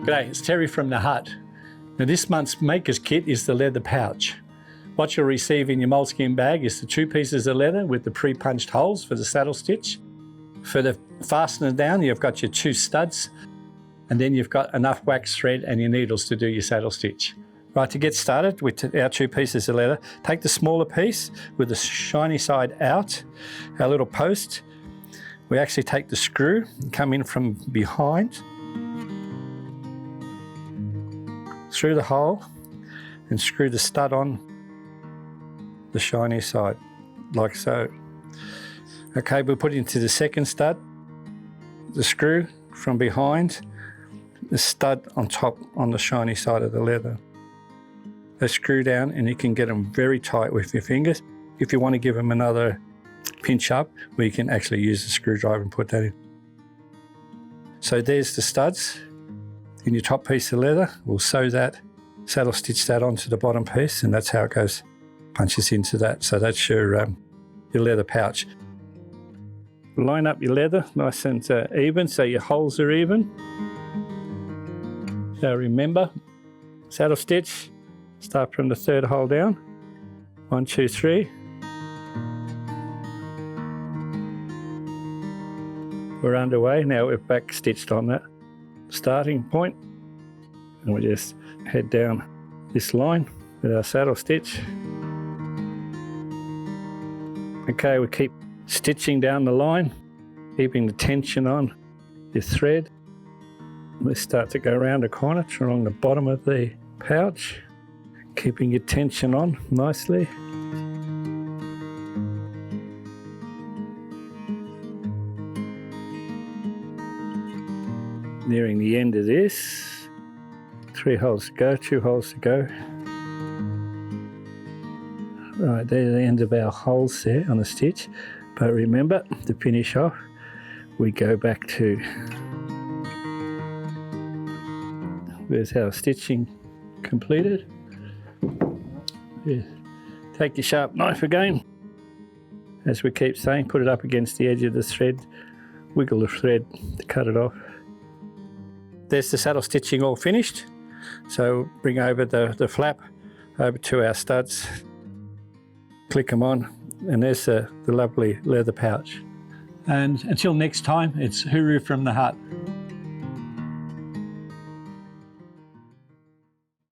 G'day, it's Terry from the Hut. Now this month's Maker's Kit is the leather pouch. What you'll receive in your moleskin bag is the 2 pieces of leather with the pre-punched holes for the saddle stitch. For the fastener down, you've got your 2 studs, and then you've got enough wax thread and your needles to do your saddle stitch. Right, to get started with our 2 pieces of leather, take the smaller piece with the shiny side out, our little post. We actually take the screw and come in from behind, through the hole, and screw the stud on the shiny side, like so. Okay, we'll put it into the second stud, the screw from behind, the stud on top on the shiny side of the leather. They screw down and you can get them very tight with your fingers. If you want to give them another pinch up, we can actually use the screwdriver and put that in. So there's the studs. In your top piece of leather, we'll sew that, saddle stitch that onto the bottom piece, and that's how it goes, punches into that. So that's your leather pouch. Line up your leather nice and even, so your holes are even. So remember, saddle stitch, start from the 3rd hole down. 1, 2, 3. We're underway. Now we're back stitched on that starting point, and we just head down this line with our saddle stitch. Okay, we keep stitching down the line, keeping the tension on your thread. We start to go around the corner along the bottom of the pouch, keeping your tension on nicely. Nearing the end of this, 3 holes to go, 2 holes to go. Right, there's the end of our holes there on the stitch. But remember, to finish off, we go back to, there's our stitching completed. Yeah. Take your sharp knife again. As we keep saying, put it up against the edge of the thread, wiggle the thread to cut it off. There's the saddle stitching all finished. So bring over the flap over to our studs, click them on, and there's the lovely leather pouch. And until next time, it's Hooroo from the Hut.